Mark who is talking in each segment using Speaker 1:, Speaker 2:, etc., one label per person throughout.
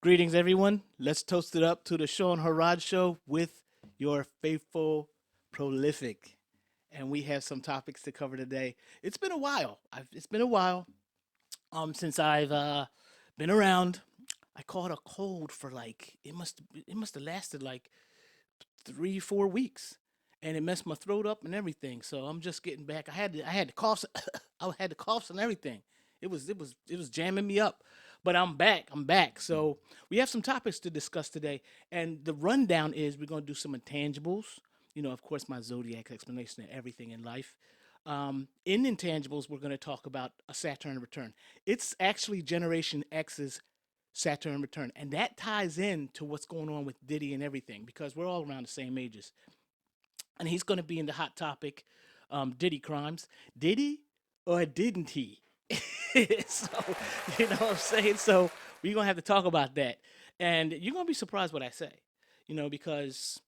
Speaker 1: Greetings, everyone. Let's toast it up to the Shaun Harrod show with your faithful prolific. And we have some topics to cover today. It's been a while. It's been a while since I've been around. I caught a cold for like it must have lasted like 3 4 weeks, and it messed my throat up and everything. So I'm just getting back. I had to cough. I had to coughs and everything. It was jamming me up, but I'm back. I'm back. So we have some topics to discuss today, and the rundown is we're going to do some intangibles. Of course, my zodiac explanation of everything in life. In intangibles, we're going to talk about a Saturn return. It's actually Generation X's Saturn return. And that ties in to what's going on with Diddy and everything because we're all around the same ages. And he's going to be in the hot topic, Diddy Crimes. Did he or didn't he? So, you know what I'm saying? So, we're going to have to talk about that. And you're going to be surprised what I say, because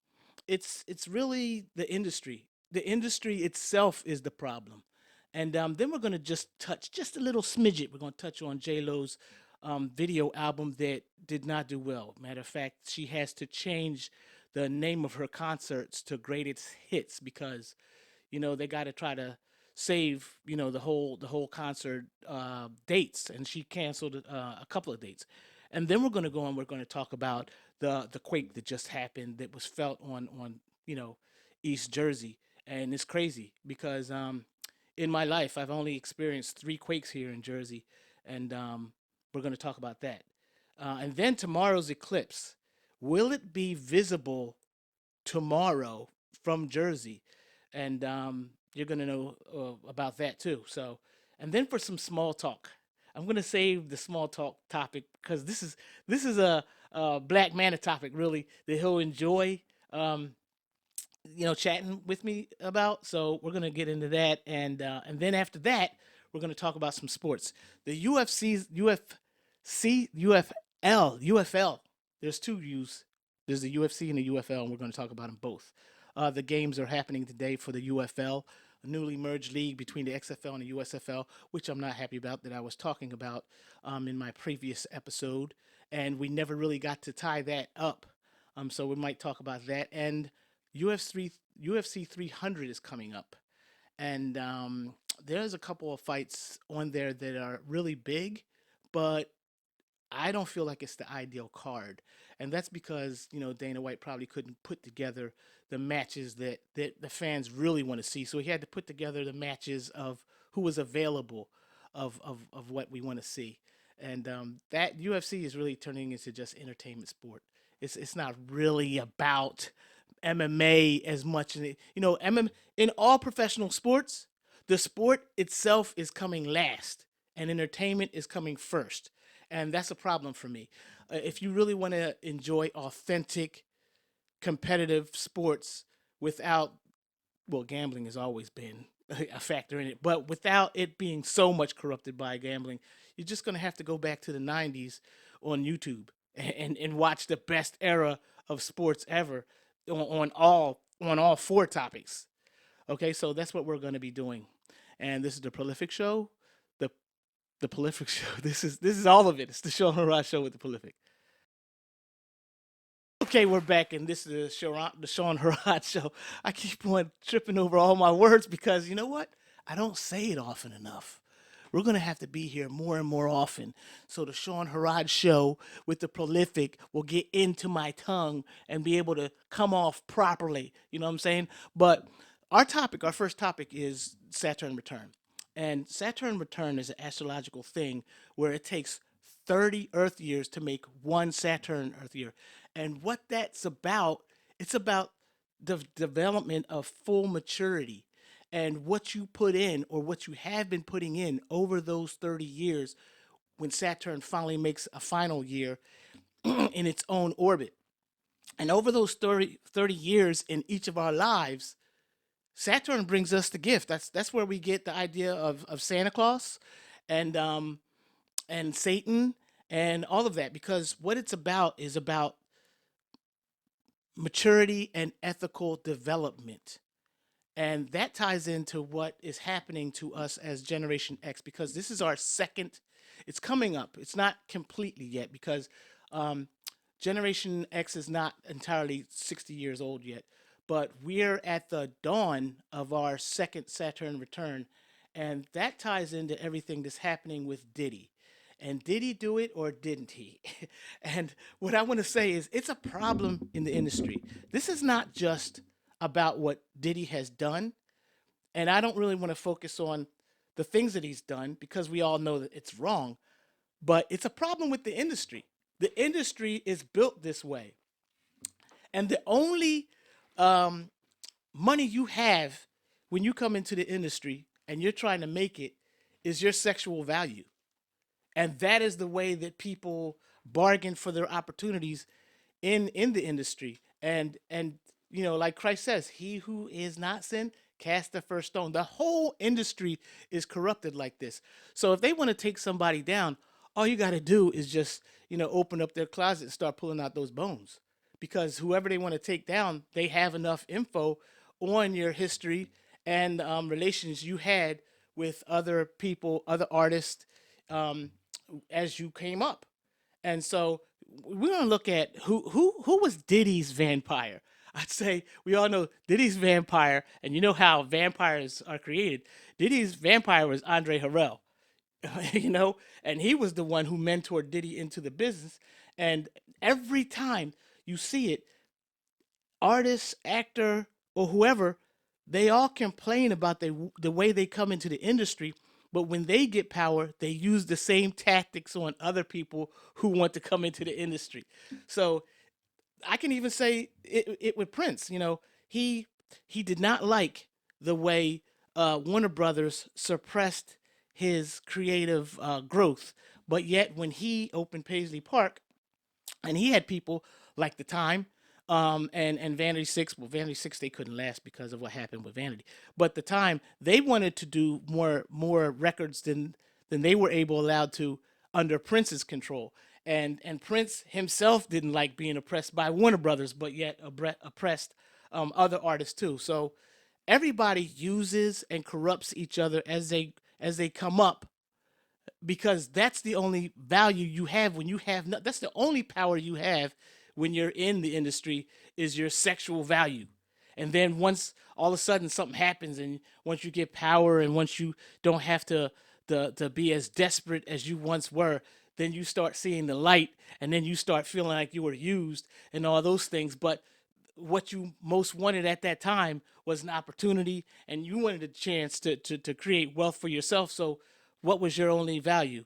Speaker 1: it's really the industry. The industry itself is the problem. And then we're going to just touch just a little smidget. We're going to touch on J Lo's video album that did not do well. Matter of fact, she has to change the name of her concerts to Greatest Hits because they got to try to save the whole concert dates, and she canceled a couple of dates. And then we're going to go and we're going to talk about the quake that just happened that was felt on East Jersey, and it's crazy because in my life I've only experienced three quakes here in Jersey, and we're going to talk about that. And then tomorrow's eclipse. Will it be visible tomorrow from Jersey? And you're going to know about that too. So, and then for some small talk, I'm going to save the small talk topic because this is a Black Manta topic really that he'll enjoy. Um, chatting with me about. So we're gonna get into that, and then after that, we're gonna talk about some sports. The UFC's UFC, UFL, UFL. There's two U's. There's the UFC and the UFL, and we're gonna talk about them both. The games are happening today for the UFL, a newly merged league between the XFL and the USFL, which I'm not happy about that I was talking about in my previous episode, and we never really got to tie that up. So we might talk about that. And UFC 300 is coming up, and there's a couple of fights on there that are really big, but I don't feel like it's the ideal card, and that's because Dana White probably couldn't put together the matches that the fans really want to see. So he had to put together the matches of who was available, of what we want to see, and that UFC is really turning into just entertainment sport. It's not really about MMA as much as in all professional sports, the sport itself is coming last and entertainment is coming first. And that's a problem for me. If you really want to enjoy authentic competitive sports without, well, gambling has always been a factor in it, but without it being so much corrupted by gambling, you're just going to have to go back to the 90s on YouTube and watch the best era of sports ever on all four topics. Okay, so that's what we're going to be doing. And this is the Prolific Show. The the Prolific Show. This is all of it. It's the Shaun Harrod Show with the Prolific. Okay, we're back, and this is the Shaun Harrod Show. I keep on tripping over all my words because you know what? I don't say it often enough. We're gonna have to be here more and more often, so the Shaun Harrod Show with the Prolific will get into my tongue and be able to come off properly. You know what I'm saying? But our first topic is Saturn return, and Saturn return is an astrological thing where it takes 30 Earth years to make one Saturn Earth year. And what that's about, it's about the development of full maturity and what you put in or what you have been putting in over those 30 years when Saturn finally makes a final year in its own orbit. And over those 30 years in each of our lives, Saturn brings us the gift. That's where we get the idea of Santa Claus and Satan and all of that, because what it's about is about maturity and ethical development. And that ties into what is happening to us as Generation X because this is our second, it's coming up. It's not completely yet because Um, Generation X is not entirely 60 years old yet, but we're at the dawn of our second Saturn return, and that ties into everything that's happening with Diddy. And did he do it or didn't he? And what I want to say is it's a problem in the industry. This is not just about what Diddy has done, and I don't really want to focus on the things that he's done because we all know that it's wrong, but it's a problem with the industry. The industry is built this way, and the only um, money you have when you come into the industry and you're trying to make it is your sexual value, and that is the way that people bargain for their opportunities in the industry. And like Christ says, he who is not sin cast the first stone. The whole industry is corrupted like this. So if they want to take somebody down, all you got to do is just open up their closet and start pulling out those bones, because whoever they want to take down, they have enough info on your history and relations you had with other people, other artists, um, as you came up. And so we're gonna look at who was Diddy's vampire. I'd say we all know Diddy's vampire, and you know how vampires are created. Diddy's vampire was Andre Harrell, and he was the one who mentored Diddy into the business. And every time you see it, artist, actor, or whoever, they all complain about the way they come into the industry. But when they get power, they use the same tactics on other people who want to come into the industry. So I can even say it with Prince. He did not like the way Warner Brothers suppressed his creative growth. But yet, when he opened Paisley Park, and he had people like the Time, and Vanity Six. Well, Vanity Six they couldn't last because of what happened with Vanity, but the Time they wanted to do more records than they were allowed to under Prince's control. And Prince himself didn't like being oppressed by Warner Brothers, but yet oppressed other artists too. So everybody uses and corrupts each other as they come up, because that's the only value you have when you have no, that's the only power you have when you're in the industry, is your sexual value. And then once all of a sudden something happens, and once you get power, and once you don't have to be as desperate as you once were, then you start seeing the light, and then you start feeling like you were used and all those things. But what you most wanted at that time was an opportunity, and you wanted a chance to create wealth for yourself. So what was your only value?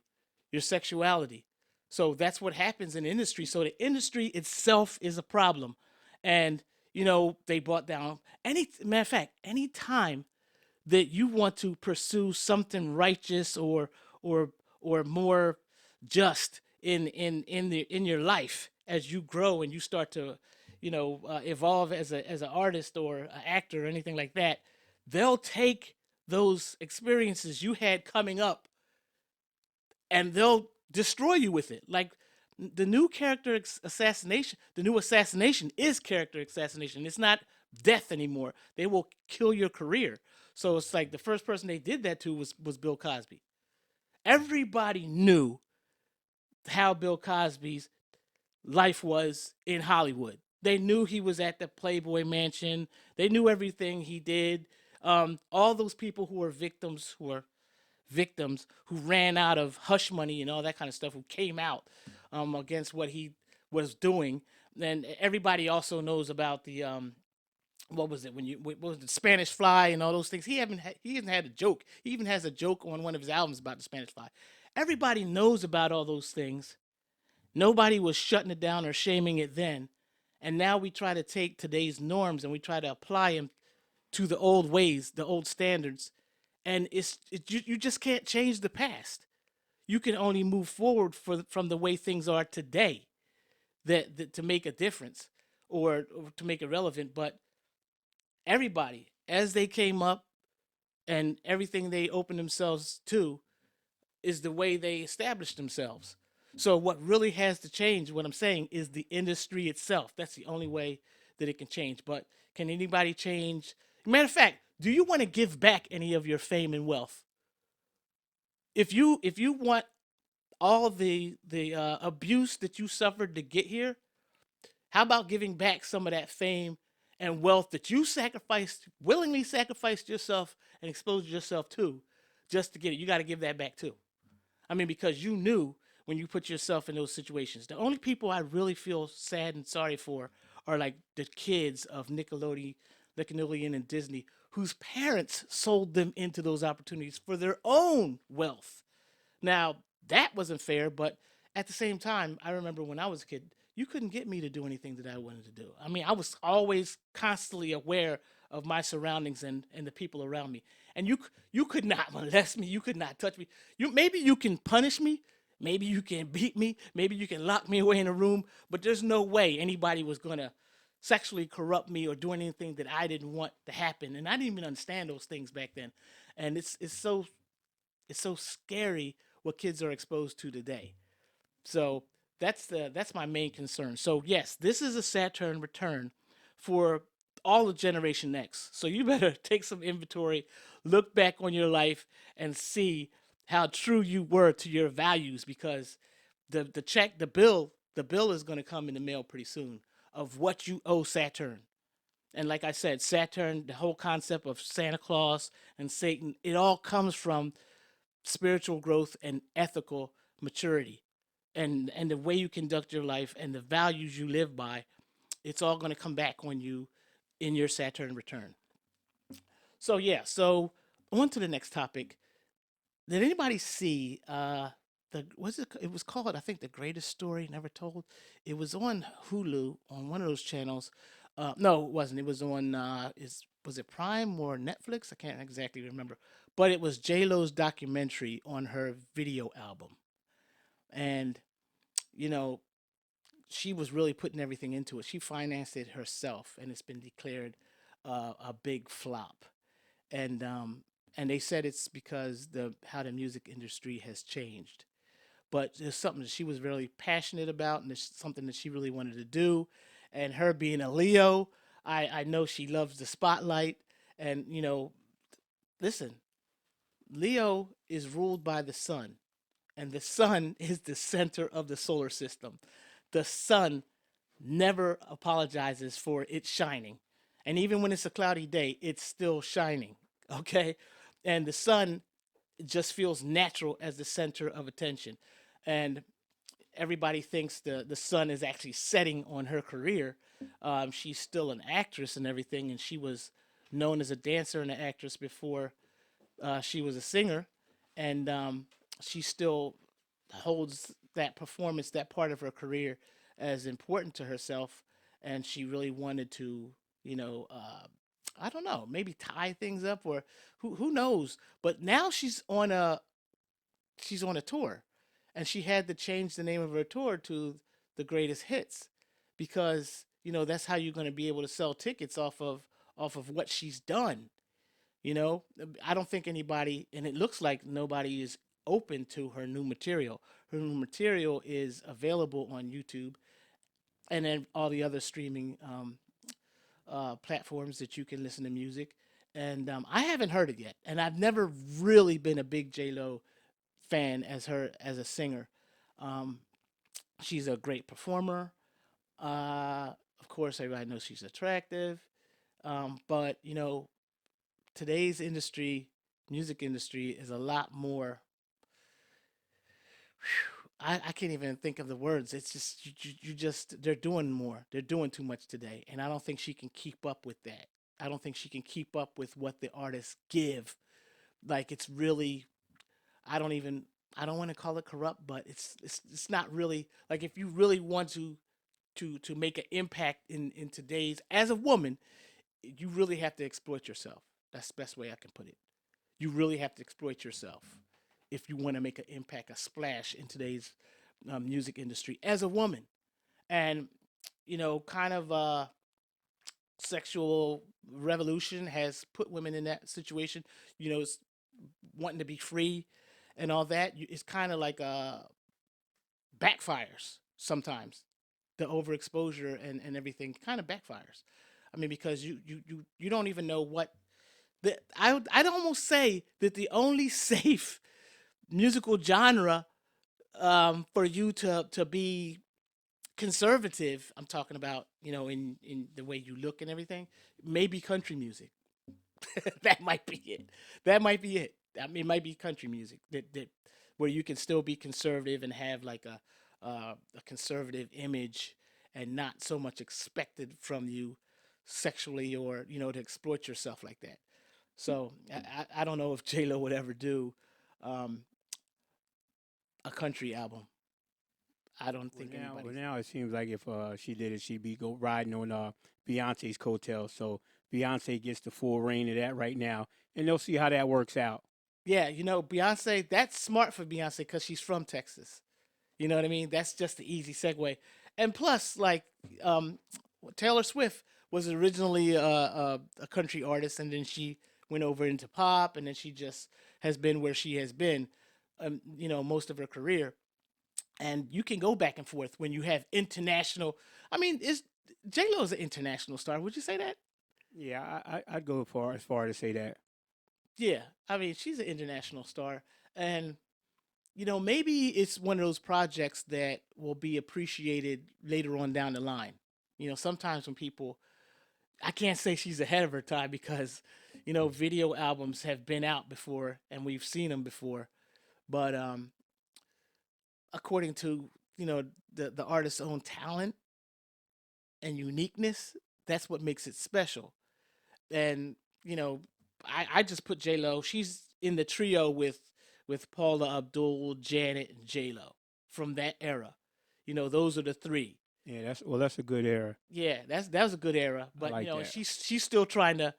Speaker 1: Your sexuality. So that's what happens in industry. So the industry itself is a problem. And they brought down, any matter of fact, any time that you want to pursue something righteous, or more just in your life, as you grow and you start to evolve as an artist or an actor or anything like that, they'll take those experiences you had coming up, and they'll destroy you with it. Like the new assassination, the new assassination is character assassination. It's not death anymore. They will kill your career. So it's like the first person they did that to was Bill Cosby. Everybody knew how Bill Cosby's life was in Hollywood. They knew he was at the Playboy Mansion. They knew everything he did. All those people who were victims who ran out of hush money and all that kind of stuff, who came out against what he was doing. And everybody also knows about the what was it, what was the Spanish Fly and all those things. He hasn't had a joke. He even has a joke on one of his albums about the Spanish Fly. Everybody knows about all those things. Nobody was shutting it down or shaming it then. And now we try to take today's norms and we try to apply them to the old ways, the old standards. And you just can't change the past. You can only move forward from the way things are today, that to make a difference, or to make it relevant. But everybody, as they came up and everything they opened themselves to, is the way they established themselves. So what really has to change, what I'm saying, is the industry itself. That's the only way that it can change. But can anybody change? Matter of fact, do you want to give back any of your fame and wealth? If you want all the abuse that you suffered to get here, how about giving back some of that fame and wealth that you sacrificed, willingly sacrificed yourself and exposed yourself to just to get it? You got to give that back too. I mean, because you knew when you put yourself in those situations. The only people I really feel sad and sorry for are like the kids of Nickelodeon and Disney, whose parents sold them into those opportunities for their own wealth. Now, that wasn't fair, but at the same time, I remember when I was a kid, you couldn't get me to do anything that I wanted to do. I mean, I was always constantly aware of my surroundings and the people around me. And you could not molest me, you could not touch me. Maybe you can punish me, maybe you can beat me, maybe you can lock me away in a room, but there's no way anybody was going to sexually corrupt me or do anything that I didn't want to happen. And I didn't even understand those things back then. And it's so scary what kids are exposed to today. So that's my main concern. So yes, this is a Saturn return for all of Generation X. So you better take some inventory, look back on your life, and see how true you were to your values, because the check, the bill is going to come in the mail pretty soon of what you owe Saturn. And like I said, Saturn, the whole concept of Santa Claus and Satan, it all comes from spiritual growth and ethical maturity, and the way you conduct your life and the values you live by. It's all going to come back on you in your Saturn return. So yeah, so on to the next topic. Did anybody see the was it was called, I think, The Greatest Story Never Told? It was on Hulu, on one of those channels. No, it wasn't. It was on is was it Prime or Netflix? I can't exactly remember. But it was J Lo's documentary on her video album. And you know, she was really putting everything into it. She financed it herself, and it's been declared a big flop. And and they said it's because the how the music industry has changed. But it's something that she was really passionate about, and it's something that she really wanted to do. And her being a Leo, I know she loves the spotlight. And listen, Leo is ruled by the sun, and the sun is the center of the solar system. The sun never apologizes for its shining. And even when it's a cloudy day, it's still shining. Okay? And the sun just feels natural as the center of attention. And everybody thinks the sun is actually setting on her career. She's still an actress and everything, and she was known as a dancer and an actress before she was a singer. And she still holds that performance, that part of her career, as important to herself. And she really wanted to, you know, I don't know, maybe tie things up, or who knows. But now she's on a tour, and she had to change the name of her tour to the Greatest Hits, because that's how you're going to be able to sell tickets off of what she's done. I don't think anybody, and it looks like nobody is open to her new material. Her new material is available on YouTube and then all the other streaming platforms that you can listen to music. And I haven't heard it yet, and I've never really been a big J Lo fan as a singer. Um, she's a great performer. Of course, everybody knows she's attractive. But today's industry, music industry, is a lot more. I can't even think of the words. It's just you just they're doing more. They're doing too much today, and I don't think she can keep up with that. I don't think she can keep up with what the artists give. Like, it's really, I don't even I don't want to call it corrupt, but it's not really, like, if you really want to make an impact in today's, as a woman, you really have to exploit yourself. That's the best way I can put it. You really have to exploit yourself if you want to make an impact, a splash in today's music industry as a woman. And kind of sexual revolution has put women in that situation. Wanting to be free and all that. It's kind of like backfires sometimes. The overexposure and everything kind of backfires. I mean, because you don't even know what I'd almost say that the only safe musical genre for you to be conservative, I'm talking about, in the way you look and everything, maybe country music. That might be it. That might be it. I mean, it might be country music that where you can still be conservative and have like a conservative image and not so much expected from you sexually or to exploit yourself like that. So I don't know if J Lo would ever do um, a country album. I don't think
Speaker 2: Well,
Speaker 1: anybody's.
Speaker 2: now it seems like if she did it, she'd be go riding on Beyonce's coattails. So Beyonce gets the full reign of that right now, and they'll see how that works out.
Speaker 1: Yeah, Beyonce. That's smart for Beyonce because she's from Texas. You know what I mean? That's just the easy segue. And plus, like, um, Taylor Swift was originally a country artist, and then she went over into pop, and then she just has been where she has been, most of her career. And you can go back and forth when you have international. I mean, is J Lo is an international star? Would you say that?
Speaker 2: Yeah, I'd go as far to say that.
Speaker 1: Yeah, I mean, she's an international star, and maybe it's one of those projects that will be appreciated later on down the line. Sometimes when people, I can't say she's ahead of her time because, video albums have been out before and we've seen them before. But according to, the artist's own talent and uniqueness, that's what makes it special. And, you know, I just put J Lo. She's in the trio with Paula Abdul, Janet, and J Lo from that era. Those are the three.
Speaker 2: Yeah, that's a good era.
Speaker 1: Yeah, that was a good era.
Speaker 2: I
Speaker 1: But
Speaker 2: like that.
Speaker 1: she's still trying to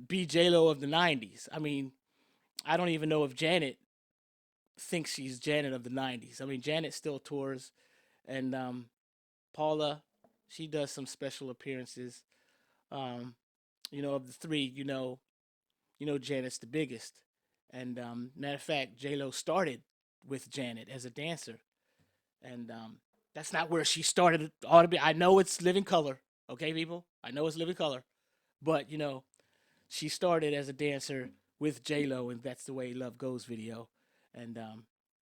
Speaker 1: be J Lo of the '90s. I mean, I don't even know if Janet thinks she's Janet of the '90s. I mean, Janet still tours, and Paula, she does some special appearances. Um, of the three, Janet's the biggest. And matter of fact, J Lo started with Janet as a dancer, and that's not where she started. Ought to be. I know it's Living Color, okay, people. I know it's Living Color, but she started as a dancer with J Lo, and that's the way Love Goes video. And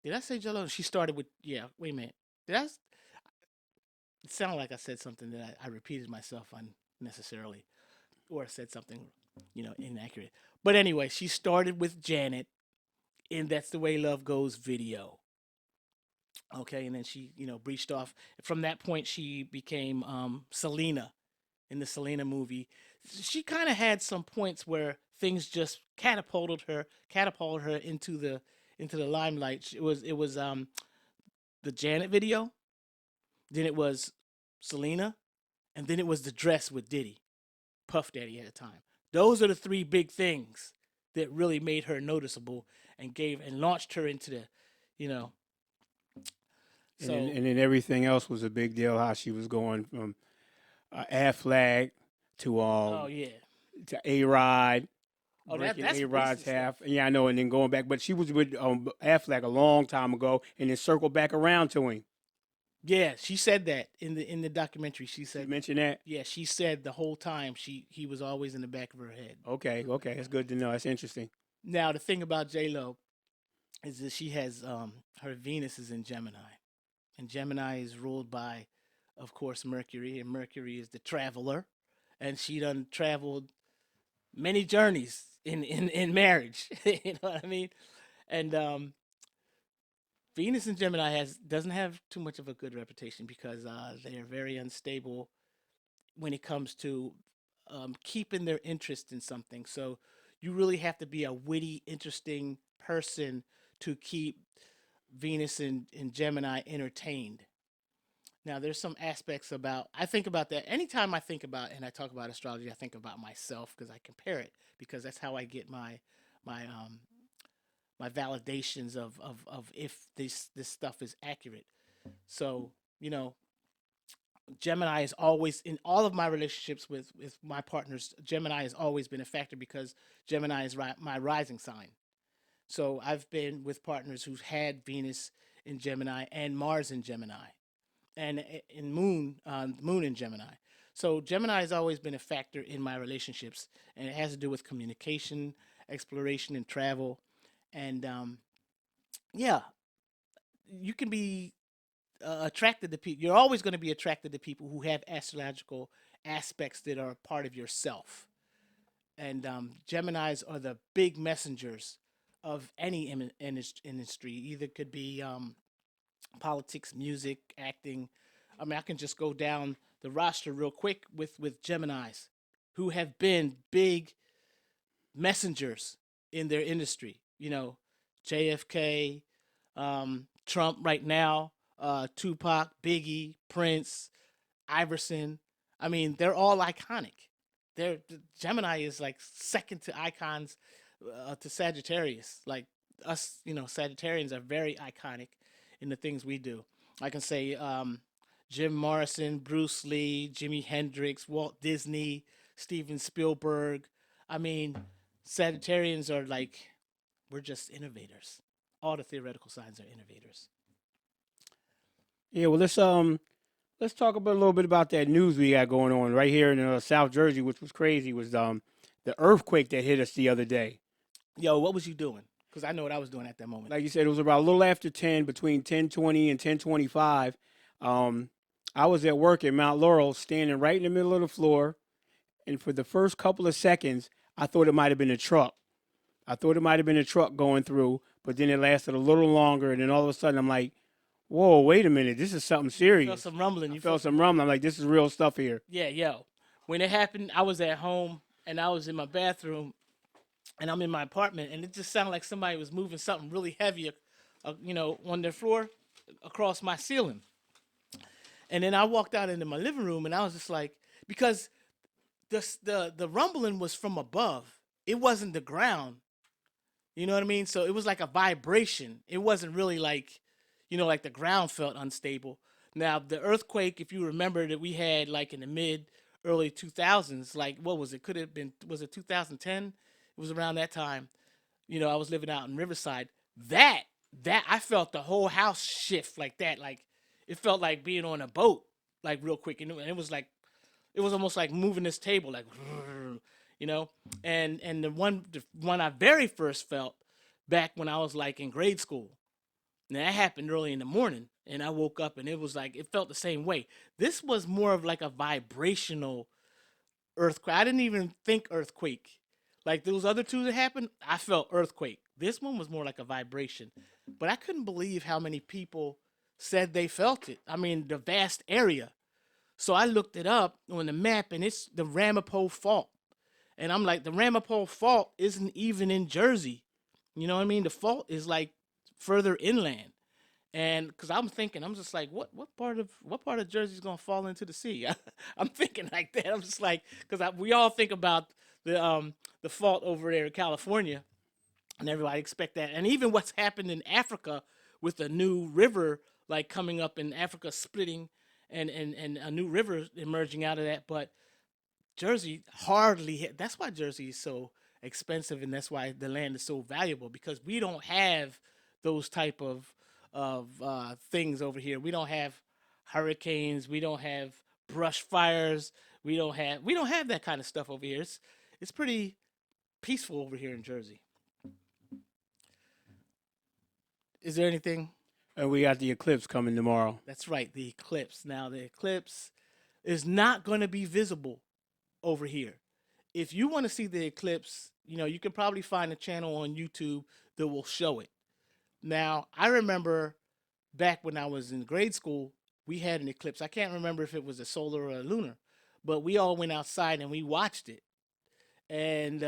Speaker 1: did I say J Lo? She started with, yeah. Wait a minute. Did I? It sounded like I said something that I repeated myself unnecessarily, or said something, inaccurate. But anyway, she started with Janet in That's the Way Love Goes video. Okay, and then she, breached off. From that point, she became Selena in the Selena movie. She kind of had some points where things just catapulted her into the limelight. It was the Janet video, then it was Selena, and then it was the dress with Diddy, Puff Daddy at the time. Those are the three big things that really made her noticeable and gave and launched her into the, you know. So,
Speaker 2: And then everything else was a big deal. How she was going from Affleck to
Speaker 1: oh yeah,
Speaker 2: A Rod,
Speaker 1: oh
Speaker 2: breaking
Speaker 1: that's
Speaker 2: A Rod's
Speaker 1: recent stuff.
Speaker 2: half. Yeah, I know. And then going back, but she was with Affleck a long time ago, and then circled back around to him.
Speaker 1: Yeah, she said that in the documentary. She
Speaker 2: She
Speaker 1: said,
Speaker 2: mentioned that.
Speaker 1: yeah, she said the whole time he was always in the back of her head.
Speaker 2: Okay, okay, that's good to know. That's interesting.
Speaker 1: Now the thing about J Lo is that she has her Venus is in Gemini, and Gemini is ruled by, of course, Mercury, and Mercury is the traveler, and she done traveled many journeys in marriage. You know what I mean? And Venus in Gemini doesn't have too much of a good reputation because they are very unstable when it comes to keeping their interest in something. So you really have to be a witty, interesting person to keep Venus in Gemini entertained. Now, there's some aspects about, I think about that. Anytime I think about and I talk about astrology, I think about myself because I compare it because that's how I get my my validations of if this stuff is accurate. So, you know, Gemini is always in all of my relationships with my partners. Gemini has always been a factor because Gemini is my rising sign. So I've been with partners who've had Venus in Gemini and Mars in Gemini, and in Moon in Gemini. So Gemini has always been a factor in my relationships, and it has to do with communication, exploration, and travel. And yeah, you can be attracted to people. You're always going to be attracted to people who have astrological aspects that are part of yourself. And Geminis are the big messengers of any industry. Either could be politics, music, acting. I mean, I can just go down the roster real quick with Geminis, who have been big messengers in their industry. JFK, Trump right now, Tupac, Biggie, Prince, Iverson. I mean, they're all iconic. Gemini is like second to icons to Sagittarius. Like us, Sagittarians are very iconic in the things we do. I can say Jim Morrison, Bruce Lee, Jimi Hendrix, Walt Disney, Steven Spielberg. I mean, Sagittarians are like, we're just innovators. All the theoretical signs are innovators.
Speaker 2: Yeah, well, let's talk about a little bit about that news we got going on right here in South Jersey, which was crazy. Was the earthquake that hit us the other day?
Speaker 1: Yo, what was you doing? Because I know what I was doing at that moment.
Speaker 2: Like you said, it was about a little after 10, between 10:20 and 10:25. I was at work in Mount Laurel, standing right in the middle of the floor, and for the first couple of seconds, I thought it might have been a truck. I thought it might have been a truck going through, but then it lasted a little longer, and then all of a sudden, I'm like, whoa, wait a minute, this is something serious.
Speaker 1: You felt some rumbling.
Speaker 2: You felt some rumbling. I'm like, this is real stuff here.
Speaker 1: Yeah, yo. When it happened, I was at home, and I was in my bathroom, and I'm in my apartment, and it just sounded like somebody was moving something really heavy, on their floor across my ceiling. And then I walked out into my living room, and I was just like, because the rumbling was from above. It wasn't the ground. You know what I mean? So it was like a vibration. It wasn't really like, like the ground felt unstable. Now, the earthquake, if you remember that we had like in the early 2000s, like what was it? Could have been, was it 2010? It was around that time. I was living out in Riverside. That I felt the whole house shift like that. Like it felt like being on a boat, like real quick. And it was like, it was almost like moving this table, like, and the one I very first felt back when I was like in grade school. Now that happened early in the morning, and I woke up and it was like it felt the same way. This was more of like a vibrational earthquake. I didn't even think earthquake. Like those other two that happened, I felt earthquake. This one was more like a vibration. But I couldn't believe how many people said they felt it. I mean, the vast area. So I looked it up on the map, and it's the Ramapo Fault. And I'm like, the Ramapo Fault isn't even in Jersey. You know what I mean? The fault is like further inland. And because I'm thinking, I'm just like, what part of Jersey is gonna fall into the sea? I'm thinking like that. I'm just like, because we all think about the fault over there in California, and everybody expect that. And even what's happened in Africa with a new river like coming up in Africa splitting, and a new river emerging out of that. But Jersey hardly hit. That's why Jersey is so expensive, and that's why the land is so valuable, because we don't have those type of things over here. We don't have hurricanes. We don't have brush fires. We don't have that kind of stuff over here. It's pretty peaceful over here in Jersey. Is there anything?
Speaker 2: And we got the eclipse coming tomorrow.
Speaker 1: That's right, the eclipse. Now the eclipse is not going to be visible over here. If you want to see the eclipse, you can probably find a channel on YouTube that will show it. Now, I remember back when I was in grade school, we had an eclipse. I can't remember if it was a solar or a lunar, but we all went outside and we watched it. And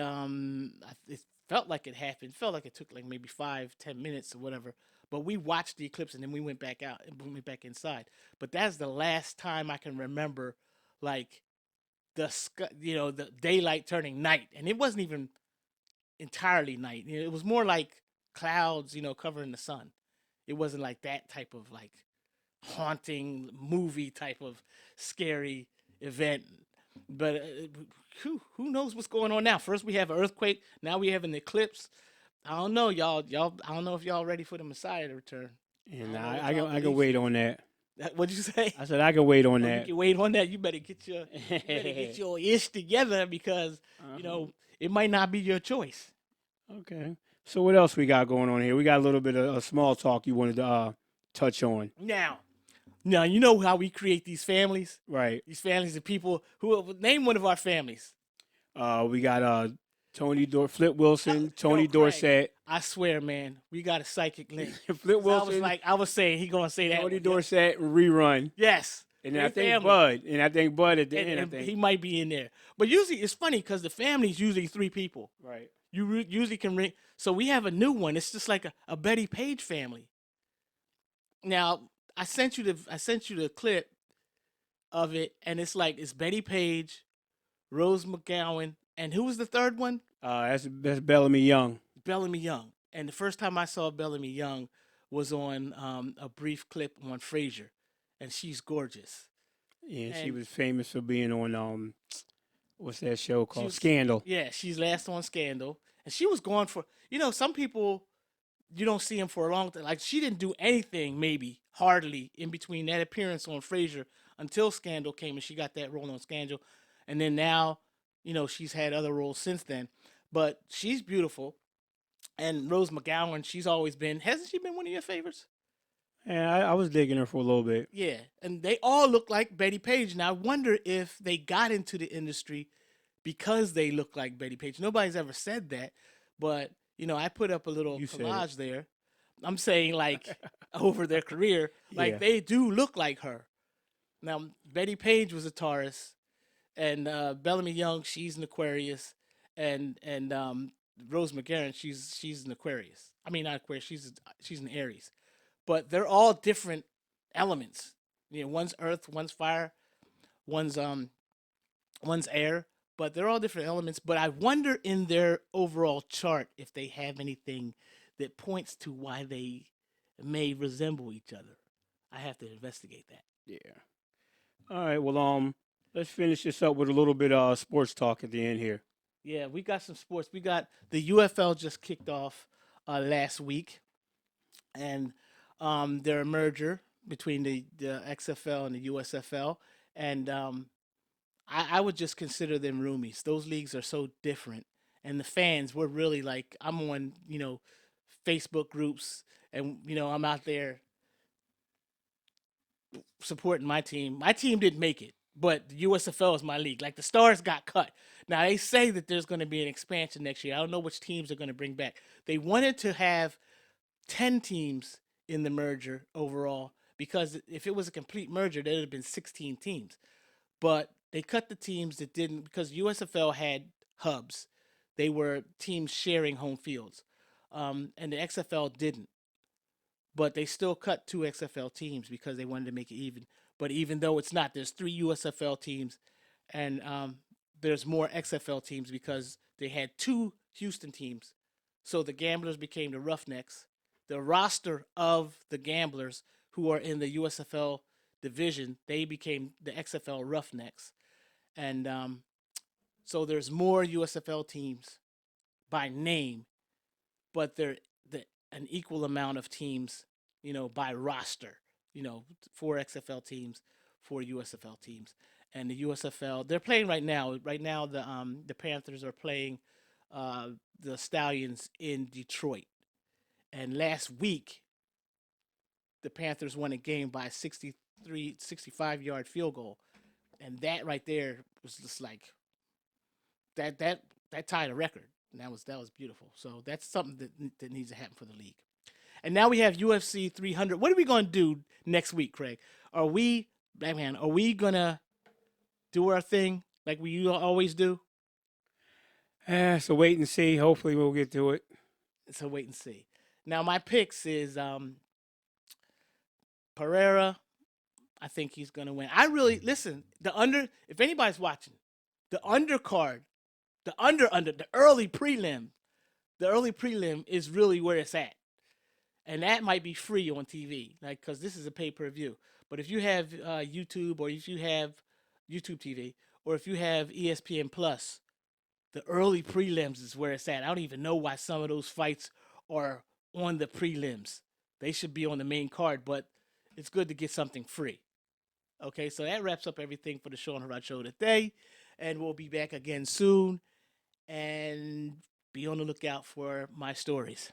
Speaker 1: it felt like it happened. It felt like it took like maybe 5-10 minutes or whatever. But we watched the eclipse and then we went back out and we went back inside. But that's the last time I can remember, like, the daylight turning night, and it wasn't even entirely night. It was more like clouds, covering the sun. It wasn't like that type of like haunting movie type of scary event. But who knows what's going on now? First we have an earthquake, now we have an eclipse. I don't know, y'all. I don't know if y'all ready for the Messiah to return.
Speaker 2: And I can wait on that.
Speaker 1: What'd you say?
Speaker 2: I said I can wait on that.
Speaker 1: You can wait on that. You better get your ish together, because it might not be your choice.
Speaker 2: Okay. So what else we got going on here? We got a little bit of small talk you wanted to touch on.
Speaker 1: Now you know how we create these families.
Speaker 2: Right.
Speaker 1: These families of people who name one of our families.
Speaker 2: We got Flip Wilson,
Speaker 1: Yo,
Speaker 2: Tony
Speaker 1: Craig,
Speaker 2: Dorsett,
Speaker 1: I swear, man, we got a psychic link.
Speaker 2: Flip
Speaker 1: 'Cause
Speaker 2: Wilson,
Speaker 1: I was saying he gonna say that
Speaker 2: Tony
Speaker 1: one. Yep.
Speaker 2: Dorsett, rerun,
Speaker 1: Yes,
Speaker 2: and
Speaker 1: they
Speaker 2: I think
Speaker 1: family,
Speaker 2: Bud at the end. I
Speaker 1: and
Speaker 2: think
Speaker 1: he might be in there. But usually it's funny because the family's usually three people.
Speaker 2: right.
Speaker 1: You usually can ring. So we have a new one. It's just like a Betty Page family. Now I sent you the clip of it, and it's like it's Betty Page, Rose McGowan, and who was the third one?
Speaker 2: That's Bellamy Young.
Speaker 1: Bellamy Young. And the first time I saw Bellamy Young was on a brief clip on Frasier, and she's gorgeous.
Speaker 2: Yeah, she
Speaker 1: And
Speaker 2: was famous for being on what's that show
Speaker 1: she
Speaker 2: called?
Speaker 1: was,
Speaker 2: Scandal.
Speaker 1: yeah, she's last on Scandal, and she was gone for some people you don't see him for a long time. Like she didn't do anything, maybe hardly in between that appearance on Frasier until Scandal came and she got that role on Scandal, and then now, she's had other roles since then. But she's beautiful, and Rose McGowan, she's always been. Hasn't she been one of your favorites?
Speaker 2: And I was digging her for a little bit.
Speaker 1: Yeah, and they all look like Betty Page. And I wonder if they got into the industry because they look like Betty Page. Nobody's ever said that, but I put up a little
Speaker 2: You said it.
Speaker 1: collage there. I'm saying like over their career, like
Speaker 2: Yeah.
Speaker 1: they do look like her. Now Betty Page was a Taurus, and Bellamy Young, she's an Aquarius, and Rose McGowan, she's an Aquarius. I mean not Aquarius, she's an Aries. But they're all different elements. One's earth, one's fire, one's one's air, but they're all different elements. But I wonder in their overall chart if they have anything that points to why they may resemble each other. I have to investigate that.
Speaker 2: Yeah. All right. Well, let's finish this up with a little bit of sports talk at the end here.
Speaker 1: Yeah, we got some sports. We got the UFL just kicked off last week, and they're a merger between the XFL and the USFL, and I would just consider them roomies. Those leagues are so different, and the fans, we're really like I'm on Facebook groups, and I'm out there supporting my team. My team didn't make it, but the USFL is my league. Like the Stars got cut. Now they say that there's going to be an expansion next year. I don't know which teams they're going to bring back. They wanted to have 10 teams in the merger overall because if it was a complete merger, there would have been 16 teams. But they cut the teams that didn't because USFL had hubs. They were teams sharing home fields, and the XFL didn't. But they still cut two XFL teams because they wanted to make it even. But even though it's not, there's three USFL teams, and there's more XFL teams because they had two Houston teams. So the Gamblers became the Roughnecks. The roster of the Gamblers who are in the USFL division, they became the XFL Roughnecks. And so there's more USFL teams by name, but they're an equal amount of teams, by roster. Four XFL teams, four USFL teams, and the USFL they're playing right now. Right now, the Panthers are playing the Stallions in Detroit, and last week the Panthers won a game by a 65-yard field goal, and that right there was just like that tied a record. And that was beautiful. So that's something that needs to happen for the league. And now we have UFC 300. What are we going to do next week, Craig? Are we, man, are we going to do our thing like we always do?
Speaker 2: So wait and see. Hopefully we'll get to it.
Speaker 1: So wait and see. Now my picks is Pereira. I think he's going to win. I really, listen, if anybody's watching, the undercard, the early prelim, is really where it's at. And that might be free on TV, like because this is a pay-per-view. But if you have YouTube, or if you have YouTube TV, or if you have ESPN Plus, the early prelims is where it's at. I don't even know why some of those fights are on the prelims. They should be on the main card, but it's good to get something free. Okay, so that wraps up everything for the Shaun Harrod Show today, and we'll be back again soon. And be on the lookout for my stories.